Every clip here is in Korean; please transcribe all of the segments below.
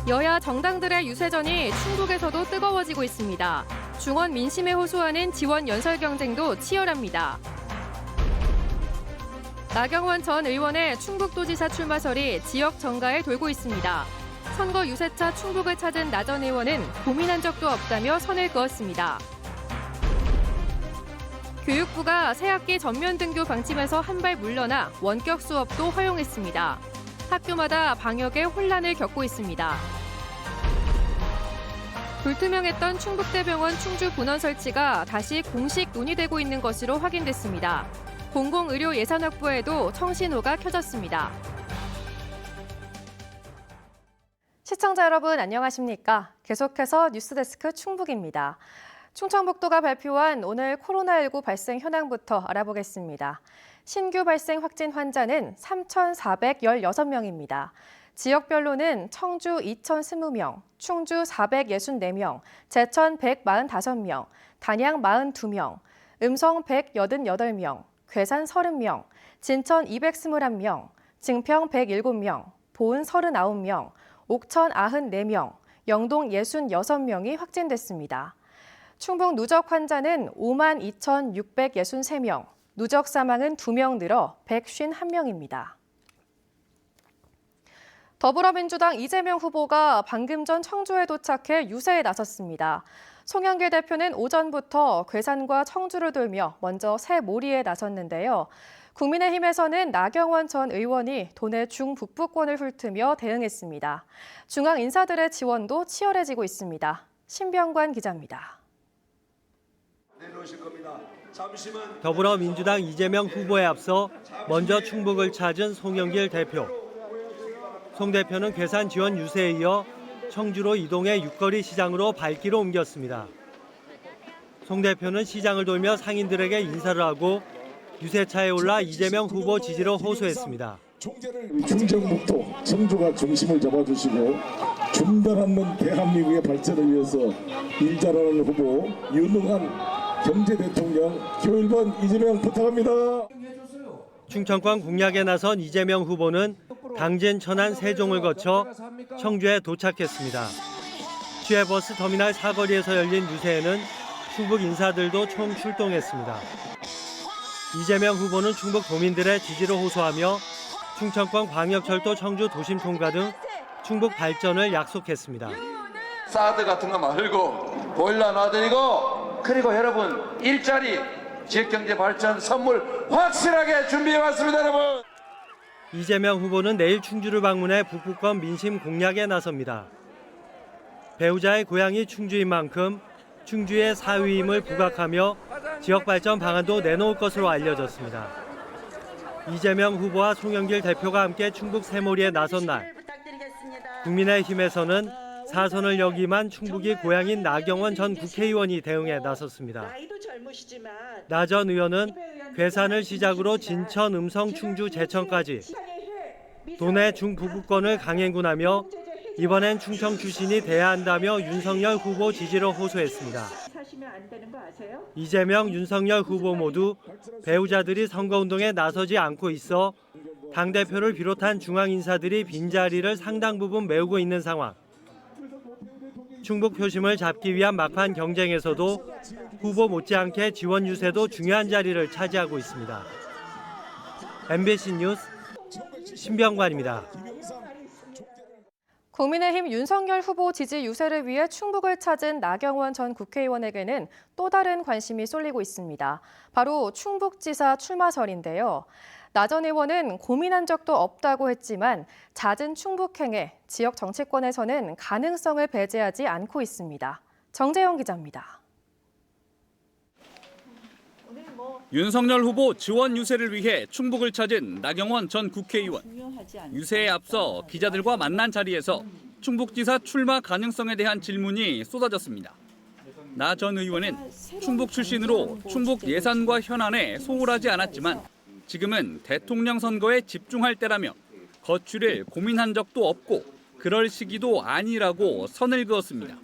여야 정당들의 유세전이 충북에서도 뜨거워지고 있습니다. 중원 민심에 호소하는 지원 연설 경쟁도 치열합니다. 나경원 전 의원의 충북도지사 출마설이 지역 정가에 돌고 있습니다. 선거 유세차 충북을 찾은 나 전 의원은 고민한 적도 없다며 선을 그었습니다. 교육부가 새학기 전면 등교 방침에서 한 발 물러나 원격 수업도 허용했습니다. 학교마다 방역에 혼란을 겪고 있습니다. 불투명했던 충북대병원 충주 본원 설치가 다시 공식 논의되고 있는 것으로 확인됐습니다. 공공의료 예산 확보에도 청신호가 켜졌습니다. 시청자 여러분 안녕하십니까? 계속해서 뉴스데스크 충북입니다. 충청북도가 발표한 오늘 코로나19 발생 현황부터 알아보겠습니다. 신규 발생 확진 환자는 3,416명입니다. 지역별로는 청주 2,020명, 충주 464명, 제천 145명, 단양 42명, 음성 188명, 괴산 30명, 진천 221명, 증평 107명, 보은 39명, 옥천 94명, 영동 66명이 확진됐습니다. 충북 누적 환자는 52,663명, 누적 사망은 2명 늘어 151명입니다. 더불어민주당 이재명 후보가 방금 전 청주에 도착해 유세에 나섰습니다. 송영길 대표는 오전부터 괴산과 청주를 돌며 먼저 새몰이에 나섰는데요. 국민의힘에서는 나경원 전 의원이 도내 중북부권을 훑으며 대응했습니다. 중앙 인사들의 지원도 치열해지고 있습니다. 신병관 기자입니다. 더불어민주당 이재명 후보에 앞서 먼저 충북을 찾은 송영길 대표. 송 대표는 괴산 지원 유세에 이어 청주로 이동해 육거리 시장으로 발길을 옮겼습니다. 송 대표는 시장을 돌며 상인들에게 인사를 하고 유세차에 올라 이재명 후보 지지로 호소했습니다. 충청북도 청주가 중심을 잡아주시고 중단 없는 대한민국의 발전을 위해서 일 잘하는 후보 유능한 경제 대통령 교1번 이재명 부탁합니다. 충청권 공략에 나선 이재명 후보는 당진, 천안, 세종을 거쳐 청주에 도착했습니다. 시외버스 터미널 사거리에서 열린 유세에는 충북 인사들도 총 출동했습니다. 이재명 후보는 충북 도민들의 지지를 호소하며 충청권 광역철도 청주 도심 통과 등 충북 발전을 약속했습니다. 사드 같은 거 말고 보일러 놔드리고 그리고 여러분 일자리 지역경제 발전 선물 확실하게 준비해왔습니다. 여러분. 이재명 후보는 내일 충주를 방문해 북부권 민심 공략에 나섭니다. 배우자의 고향이 충주인 만큼 충주의 사위임을 부각하며 지역 발전 방안도 내놓을 것으로 알려졌습니다. 이재명 후보와 송영길 대표가 함께 충북 새몰이에 나선 날, 국민의힘에서는 사선을 역임한 충북이 고향인 나경원 전 국회의원이 대응에 나섰습니다. 나 전 의원은 괴산을 시작으로 진천, 음성, 충주, 제천까지 도내 중북부권을 강행군하며 이번엔 충청 출신이 돼야 한다며 윤석열 후보 지지를 호소했습니다. 이재명, 윤석열 후보 모두 배우자들이 선거운동에 나서지 않고 있어 당대표를 비롯한 중앙 인사들이 빈자리를 상당 부분 메우고 있는 상황. 충북 표심을 잡기 위한 막판 경쟁에서도 후보 못지않게 지원 유세도 중요한 자리를 차지하고 있습니다. MBC 뉴스 신병관입니다. 국민의힘 윤석열 후보 지지 유세를 위해 충북을 찾은 나경원 전 국회의원에게는 또 다른 관심이 쏠리고 있습니다. 바로 충북지사 출마설인데요. 나 전 의원은 고민한 적도 없다고 했지만 잦은 충북행에 지역 정치권에서는 가능성을 배제하지 않고 있습니다. 정재영 기자입니다. 윤석열 후보 지원 유세를 위해 충북을 찾은 나경원 전 국회의원. 유세에 앞서 기자들과 만난 자리에서 충북지사 출마 가능성에 대한 질문이 쏟아졌습니다. 나 전 의원은 충북 출신으로 충북 예산과 현안에 소홀하지 않았지만 지금은 대통령 선거에 집중할 때라며 거취를 고민한 적도 없고 그럴 시기도 아니라고 선을 그었습니다.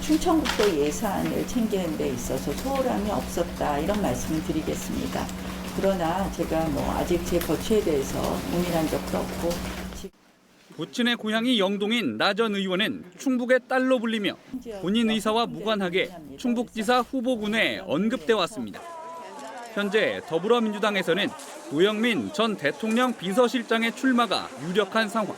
충청북도 예산을 챙기는 데 있어서 소홀함이 없었다 이런 말씀을 드리겠습니다. 그러나 제가 아직 제 거취에 대해서 고민한 적도 없고 부친의 고향이 영동인 나 전 의원은 충북의 딸로 불리며 본인 의사와 무관하게 충북지사 후보군에 언급돼 왔습니다. 현재 더불어민주당에서는 노영민 전 대통령 비서실장의 출마가 유력한 상황.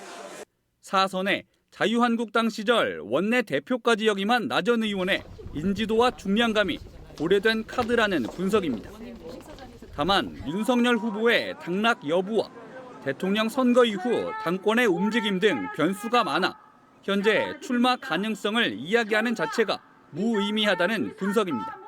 사선에 자유한국당 시절 원내 대표까지 역임한 나 전 의원의 인지도와 중량감이 오래된 카드라는 분석입니다. 다만 윤석열 후보의 당락 여부와 대통령 선거 이후 당권의 움직임 등 변수가 많아 현재 출마 가능성을 이야기하는 자체가 무의미하다는 분석입니다.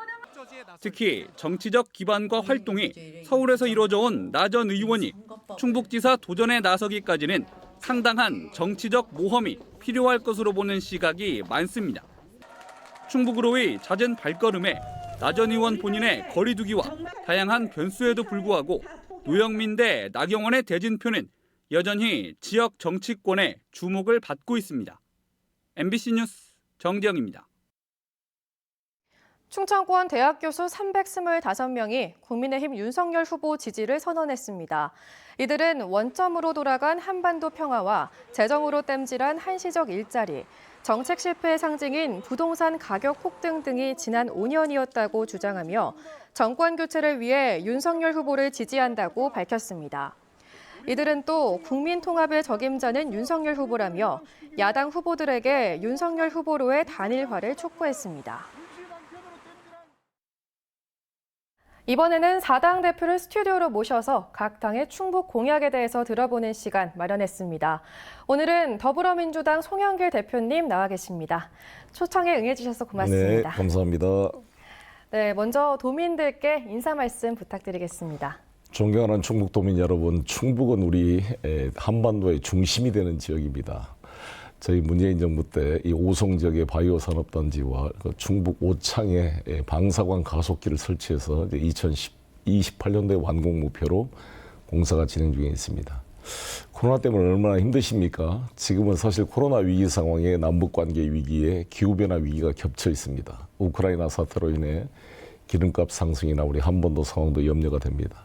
특히 정치적 기반과 활동이 서울에서 이루어져 온 나 전 의원이 충북지사 도전에 나서기까지는 상당한 정치적 모험이 필요할 것으로 보는 시각이 많습니다. 충북으로의 잦은 발걸음에 나 전 의원 본인의 거리두기와 다양한 변수에도 불구하고 노영민 대 나경원의 대진표는 여전히 지역 정치권의 주목을 받고 있습니다. MBC 뉴스 정지영입니다. 충청권 대학 교수 325명이 국민의힘 윤석열 후보 지지를 선언했습니다. 이들은 원점으로 돌아간 한반도 평화와 재정으로 땜질한 한시적 일자리, 정책 실패의 상징인 부동산 가격 폭등 등이 지난 5년이었다고 주장하며 정권 교체를 위해 윤석열 후보를 지지한다고 밝혔습니다. 이들은 또 국민 통합의 적임자는 윤석열 후보라며 야당 후보들에게 윤석열 후보로의 단일화를 촉구했습니다. 이번에는 4당 대표를 스튜디오로 모셔서 각 당의 충북 공약에 대해서 들어보는 시간 마련했습니다. 오늘은 더불어민주당 송영길 대표님 나와 계십니다. 초청에 응해주셔서 고맙습니다. 네, 감사합니다. 네, 먼저 도민들께 인사 말씀 부탁드리겠습니다. 존경하는 충북도민 여러분, 충북은 우리 한반도의 중심이 되는 지역입니다. 저희 문재인 정부 때 이 오송 지역의 바이오 산업단지와 충북 오창에 방사관 가속기를 설치해서 2028년도에 완공 목표로 공사가 진행 중에 있습니다. 코로나 때문에 얼마나 힘드십니까? 지금은 사실 코로나 위기 상황에 남북관계 위기에 기후변화 위기가 겹쳐 있습니다. 우크라이나 사태로 인해 기름값 상승이나 우리 한반도 상황도 염려가 됩니다.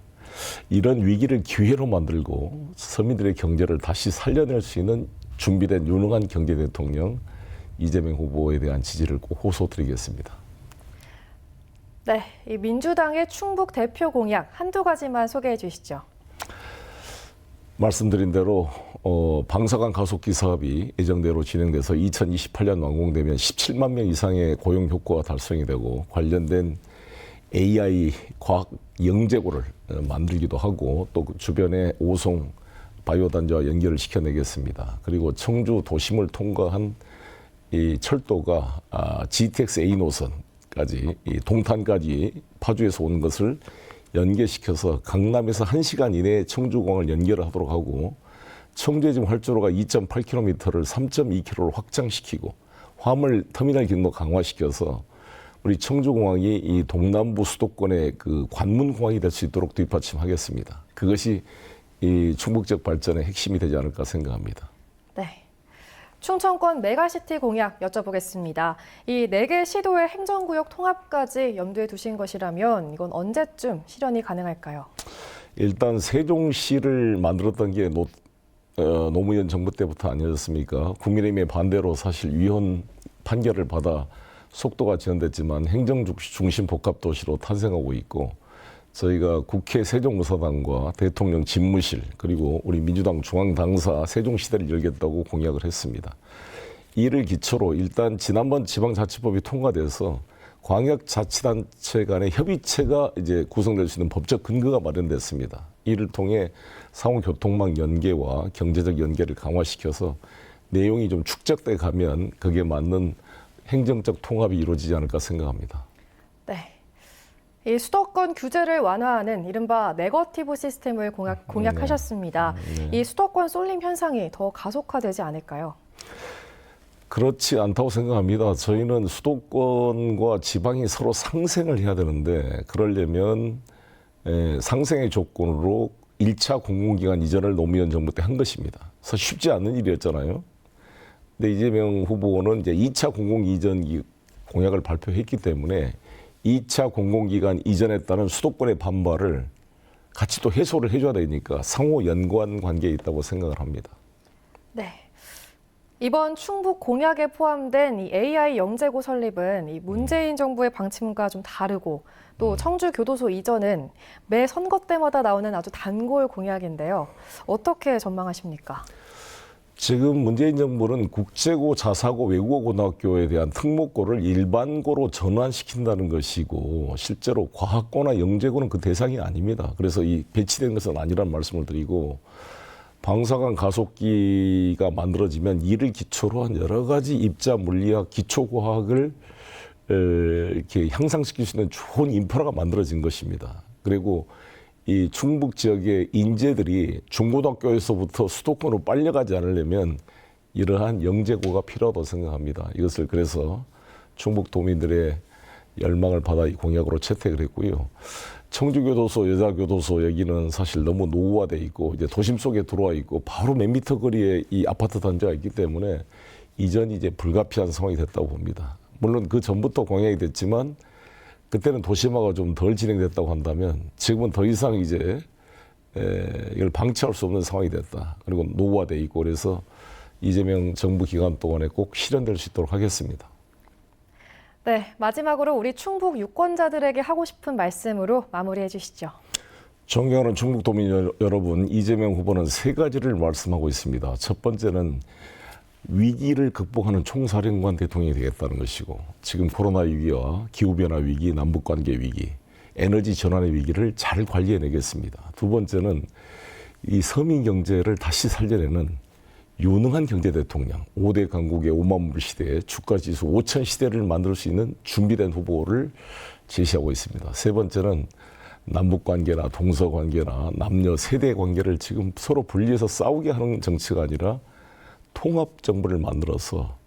이런 위기를 기회로 만들고 서민들의 경제를 다시 살려낼 수 있는 준비된 유능한 경제 대통령 이재명 후보에 대한 지지를 꼭 호소드리겠습니다. 네, 이 민주당의 충북 대표 공약 한두 가지만 소개해 주시죠. 말씀드린 대로 방사관 가속기 사업이 예정대로 진행돼서 2028년 완공되면 17만 명 이상의 고용 효과가 달성이 되고 관련된 AI 과학 영재고를 만들기도 하고 또 그 주변에 오송 바이오단지와 연결을 시켜내겠습니다. 그리고 청주 도심을 통과한 이 철도가 GTX A 노선까지 이 동탄까지 파주에서 온 것을 연계시켜서 강남에서 1시간 이내에 청주공항을 연결하도록 하고 청주의 지금 활주로가 2.8km를 3.2km로 확장시키고 화물 터미널 기능도 강화시켜서 우리 청주공항이 이 동남부 수도권의 그 관문공항이 될 수 있도록 뒷받침하겠습니다. 그것이 이 충북적 발전의 핵심이 되지 않을까 생각합니다. 네, 충청권 메가시티 공약 여쭤보겠습니다. 이 4개 시도의 행정구역 통합까지 염두에 두신 것이라면 이건 언제쯤 실현이 가능할까요? 일단 세종시를 만들었던 게 노무현 정부 때부터 아니었습니까? 국민의힘의 반대로 사실 위헌 판결을 받아 속도가 지연됐지만 행정중심 복합도시로 탄생하고 있고 저희가 국회 세종무사당과 대통령 집무실 그리고 우리 민주당 중앙당사 세종시대를 열겠다고 공약을 했습니다. 이를 기초로 일단 지난번 지방자치법이 통과돼서 광역자치단체 간의 협의체가 이제 구성될 수 있는 법적 근거가 마련됐습니다. 이를 통해 상호 교통망 연계와 경제적 연계를 강화시켜서 내용이 좀 축적돼 가면 거기에 맞는 행정적 통합이 이루어지지 않을까 생각합니다. 네. 이 수도권 규제를 완화하는 이른바 네거티브 시스템을 공약하셨습니다. 이 수도권 쏠림 현상이 더 가속화되지 않을까요? 그렇지 않다고 생각합니다. 저희는 수도권과 지방이 서로 상생을 해야 되는데 그러려면 상생의 조건으로 1차 공공기관 이전을 노무현 정부 때 한 것입니다. 그래서 쉽지 않은 일이었잖아요. 근데 이재명 후보는 이제 2차 공공이전 공약을 발표했기 때문에 2차 공공기관 이전에 따른 수도권의 반발을 같이 또 해소를 해줘야 되니까 상호 연관 관계에 있다고 생각을 합니다. 네. 이번 충북 공약에 포함된 이 AI 영재고 설립은 이 문재인 정부의 방침과 좀 다르고 또 청주 교도소 이전은 매 선거 때마다 나오는 아주 단골 공약인데요. 어떻게 전망하십니까? 지금 문재인 정부는 국제고, 자사고, 외국어 고등학교에 대한 특목고를 일반고로 전환시킨다는 것이고 실제로 과학고나 영재고는 그 대상이 아닙니다. 그래서 이 배치된 것은 아니라는 말씀을 드리고 방사관 가속기가 만들어지면 이를 기초로 한 여러 가지 입자 물리학, 기초과학을 이렇게 향상시킬 수 있는 좋은 인프라가 만들어진 것입니다. 그리고 이 충북 지역의 인재들이 중고등학교에서부터 수도권으로 빨려가지 않으려면 이러한 영재고가 필요하다고 생각합니다. 이것을 그래서 충북 도민들의 열망을 받아 이 공약으로 채택을 했고요. 청주교도소, 여자교도소 여기는 사실 너무 노후화돼 있고 이제 도심 속에 들어와 있고 바로 몇 미터 거리에 이 아파트 단지가 있기 때문에 이전이 이제 불가피한 상황이 됐다고 봅니다. 물론 그 전부터 공약이 됐지만 그때는 도심화가 좀 덜 진행됐다고 한다면 지금은 더 이상 이제 이걸 방치할 수 없는 상황이 됐다. 그리고 노후화돼 있고 그래서 이재명 정부 기간 동안에 꼭 실현될 수 있도록 하겠습니다. 네, 마지막으로 우리 충북 유권자들에게 하고 싶은 말씀으로 마무리해 주시죠. 존경하는 충북 도민 여러분, 이재명 후보는 세 가지를 말씀하고 있습니다. 첫 번째는 위기를 극복하는 총사령관 대통령이 되겠다는 것이고 지금 코로나 위기와 기후변화 위기, 남북관계 위기, 에너지 전환의 위기를 잘 관리해내겠습니다. 두 번째는 이 서민 경제를 다시 살려내는 유능한 경제 대통령, 5대 강국의 5만 불 시대에 주가지수 5천 시대를 만들 수 있는 준비된 후보를 제시하고 있습니다. 세 번째는 남북관계나 동서관계나 남녀 세대 관계를 지금 서로 분리해서 싸우게 하는 정치가 아니라 통합정부를 만들어서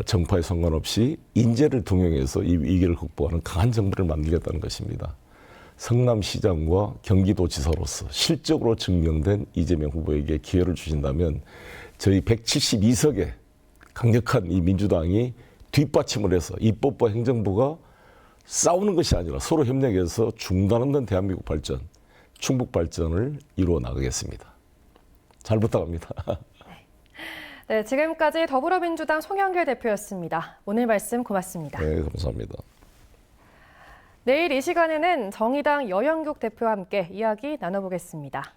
정파에 상관없이 인재를 등용해서 이 위기를 극복하는 강한 정부를 만들겠다는 것입니다. 성남시장과 경기도지사로서 실적으로 증명된 이재명 후보에게 기회를 주신다면 저희 172석의 강력한 이 민주당이 뒷받침을 해서 입법부와 행정부가 싸우는 것이 아니라 서로 협력해서 중단없는 대한민국 발전, 충북 발전을 이루어 나가겠습니다. 잘 부탁합니다. 네, 지금까지 더불어민주당 송영길 대표였습니다. 오늘 말씀 고맙습니다. 네, 감사합니다. 내일 이 시간에는 정의당 여영국 대표와 함께 이야기 나눠보겠습니다.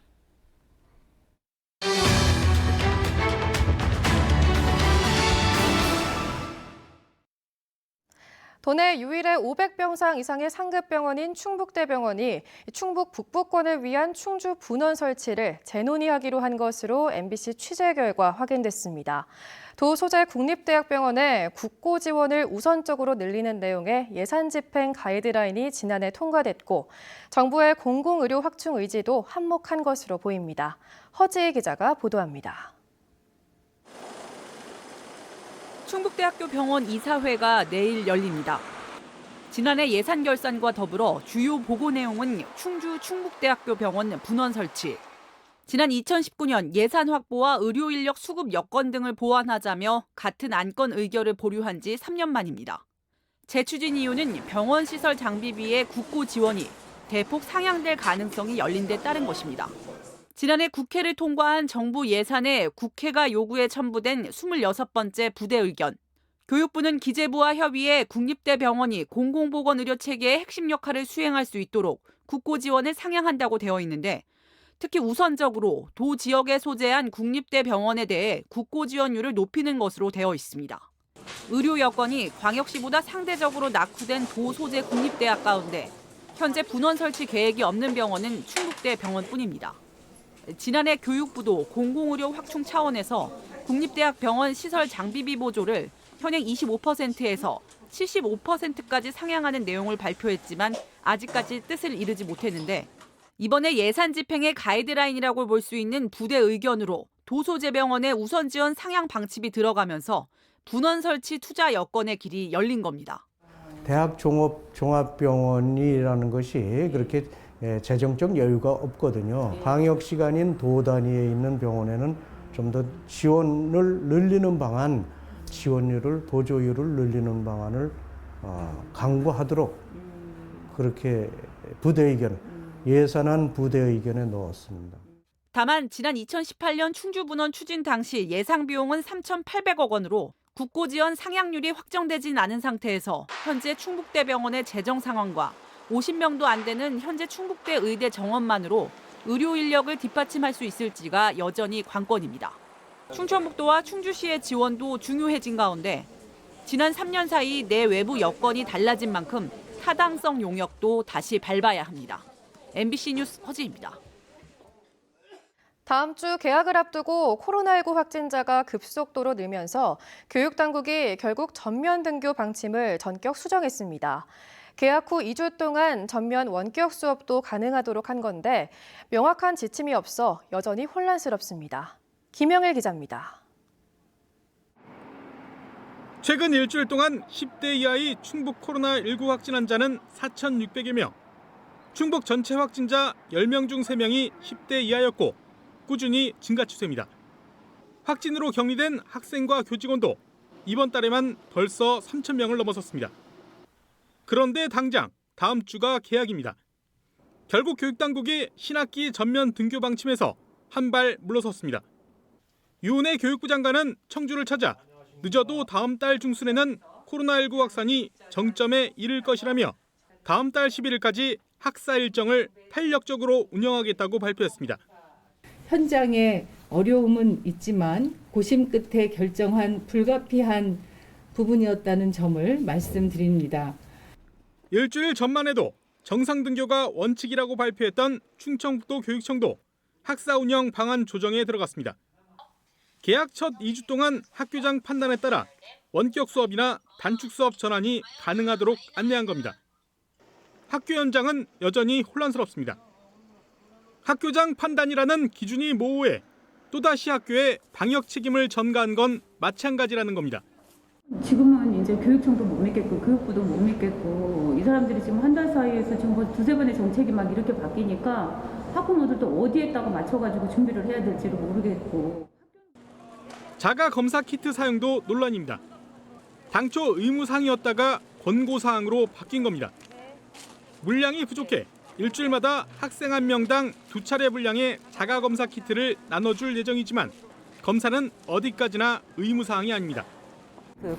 도내 유일의 500병상 이상의 상급병원인 충북대병원이 충북 북부권을 위한 충주 분원 설치를 재논의하기로 한 것으로 MBC 취재 결과 확인됐습니다. 도 소재 국립대학병원에 국고 지원을 우선적으로 늘리는 내용의 예산 집행 가이드라인이 지난해 통과됐고 정부의 공공의료 확충 의지도 한몫한 것으로 보입니다. 허지희 기자가 보도합니다. 충북대학교 병원 이사회가 내일 열립니다. 지난해 예산 결산과 더불어 주요 보고 내용은 충북대학교 병원 분원 설치, 지난 2019년 예산 확보와 의료 인력 수급 여건 등을 보완하자며 같은 안건 의결을 보류한 지 3년 만입니다. 재추진 이유는 병원 시설 장비비의 국고 지원이 대폭 상향될 가능성이 열린 데 따른 것입니다. 지난해 국회를 통과한 정부 예산에 국회가 요구에 첨부된 26번째 부대 의견. 교육부는 기재부와 협의해 국립대 병원이 공공보건의료 체계의 핵심 역할을 수행할 수 있도록 국고 지원을 상향한다고 되어 있는데 특히 우선적으로 도 지역에 소재한 국립대 병원에 대해 국고 지원율을 높이는 것으로 되어 있습니다. 의료 여건이 광역시보다 상대적으로 낙후된 도 소재 국립대학 가운데 현재 분원 설치 계획이 없는 병원은 충북대 병원뿐입니다. 지난해 교육부도 공공의료 확충 차원에서 국립대학 병원 시설 장비비 보조를 현행 25%에서 75%까지 상향하는 내용을 발표했지만 아직까지 뜻을 이루지 못했는데 이번에 예산 집행의 가이드라인이라고 볼 수 있는 부대 의견으로 도소재병원의 우선 지원 상향 방침이 들어가면서 분원 설치 투자 여건의 길이 열린 겁니다. 대학 종합병원이라는 것이 그렇게 재정적 여유가 없거든요. 방역시가 아닌 도 단위에 있는 병원에는 좀 더 지원을 늘리는 방안, 지원율을, 보조율을 늘리는 방안을 강구하도록 그렇게 부대 의견, 예산안 부대 의견에 넣었습니다. 다만 지난 2018년 충주분원 추진 당시 예상 비용은 3,800억 원으로 국고 지원 상향률이 확정되진 않은 상태에서 현재 충북대병원의 재정 상황과 50명도 안 되는 현재 충북대 의대 정원만으로 의료 인력을 뒷받침할 수 있을지가 여전히 관건입니다. 충청북도와 충주시의 지원도 중요해진 가운데 지난 3년 사이 내 외부 여건이 달라진 만큼 타당성 용역도 다시 밟아야 합니다. MBC 뉴스 허지입니다. 다음 주 개학을 앞두고 코로나19 확진자가 급속도로 늘면서 교육당국이 결국 전면 등교 방침을 전격 수정했습니다. 개학 후 2주 동안 전면 원격 수업도 가능하도록 한 건데 명확한 지침이 없어 여전히 혼란스럽습니다. 김영일 기자입니다. 최근 일주일 동안 10대 이하의 충북 코로나19 확진 환자는 4,600여 명. 충북 전체 확진자 10명 중 3명이 10대 이하였고 꾸준히 증가 추세입니다. 확진으로 격리된 학생과 교직원도 이번 달에만 벌써 3,000명을 넘어섰습니다. 그런데 당장 다음 주가 개학입니다. 결국 교육당국이 신학기 전면 등교 방침에서 한 발 물러섰습니다. 유은혜 교육부 장관은 청주를 찾아 늦어도 다음 달 중순에는 코로나19 확산이 정점에 이를 것이라며 다음 달 11일까지 학사 일정을 탄력적으로 운영하겠다고 발표했습니다. 현장에 어려움은 있지만 고심 끝에 결정한 불가피한 부분이었다는 점을 말씀드립니다. 일주일 전만 해도 정상 등교가 원칙이라고 발표했던 충청북도 교육청도 학사 운영 방안 조정에 들어갔습니다. 개학 첫 2주 동안 학교장 판단에 따라 원격 수업이나 단축 수업 전환이 가능하도록 안내한 겁니다. 학교 현장은 여전히 혼란스럽습니다. 학교장 판단이라는 기준이 모호해 또다시 학교에 방역 책임을 전가한 건 마찬가지라는 겁니다. 지금은 이제 교육청도 못 믿겠고 교육부도 못 믿겠고 이 사람들이 지금 한 달 사이에서 지금 뭐 두세 번의 정책이 막 이렇게 바뀌니까 학부모들도 어디에다가 맞춰가지고 준비를 해야 될지를 모르겠고. 자가 검사 키트 사용도 논란입니다. 당초 의무사항이었다가 권고사항으로 바뀐 겁니다. 물량이 부족해 일주일마다 학생 1명당 2차례 분량의 자가 검사 키트를 나눠줄 예정이지만 검사는 어디까지나 의무사항이 아닙니다.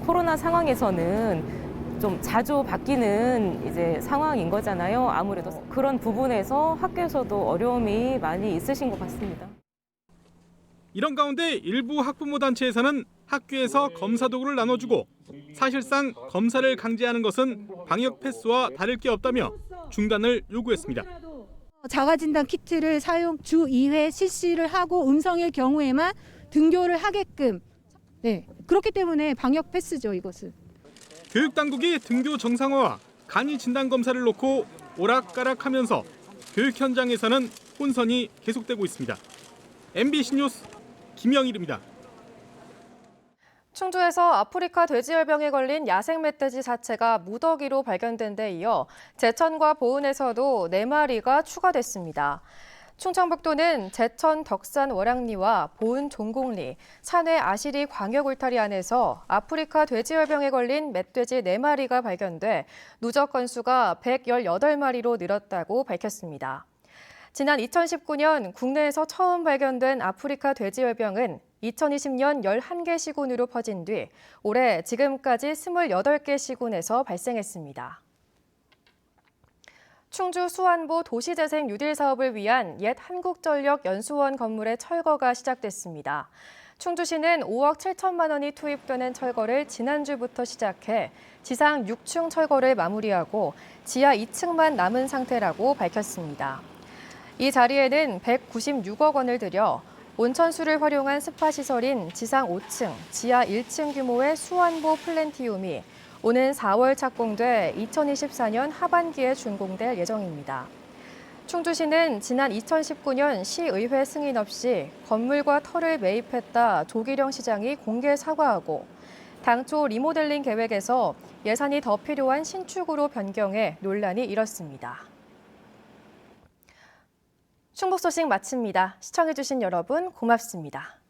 코로나 상황에서는 좀 자주 바뀌는 이제 상황인 거잖아요. 아무래도 그런 부분에서 학교에서도 어려움이 많이 있으신 것 같습니다. 이런 가운데 일부 학부모 단체에서는 학교에서 검사 도구를 나눠주고 사실상 검사를 강제하는 것은 방역 패스와 다를 게 없다며 중단을 요구했습니다. 자가진단 키트를 사용 주 2회 실시를 하고 음성일 경우에만 등교를 하게끔 그렇기 때문에 방역 패스죠, 이것은. 교육당국이 등교 정상화와 간이 진단 검사를 놓고 오락가락하면서 교육 현장에서는 혼선이 계속되고 있습니다. MBC 뉴스 김영일입니다. 충주에서 아프리카 돼지열병에 걸린 야생 멧돼지 사체가 무더기로 발견된 데 이어 제천과 보은에서도 4마리가 추가됐습니다. 충청북도는 제천 덕산 월양리와 보은 종곡리, 산회 아시리 광역 울타리 안에서 아프리카 돼지열병에 걸린 멧돼지 4마리가 발견돼 누적 건수가 118마리로 늘었다고 밝혔습니다. 지난 2019년 국내에서 처음 발견된 아프리카 돼지열병은 2020년 11개 시군으로 퍼진 뒤 올해 지금까지 28개 시군에서 발생했습니다. 충주 수안보 도시재생 뉴딜 사업을 위한 옛 한국전력 연수원 건물의 철거가 시작됐습니다. 충주시는 5억 7천만 원이 투입되는 철거를 지난주부터 시작해 지상 6층 철거를 마무리하고 지하 2층만 남은 상태라고 밝혔습니다. 이 자리에는 196억 원을 들여 온천수를 활용한 스파시설인 지상 5층, 지하 1층 규모의 수안보 플랜티움이 오는 4월 착공돼 2024년 하반기에 준공될 예정입니다. 충주시는 지난 2019년 시의회 승인 없이 건물과 터를 매입했다 조기령 시장이 공개 사과하고 당초 리모델링 계획에서 예산이 더 필요한 신축으로 변경해 논란이 일었습니다. 충북 소식 마칩니다. 시청해주신 여러분 고맙습니다.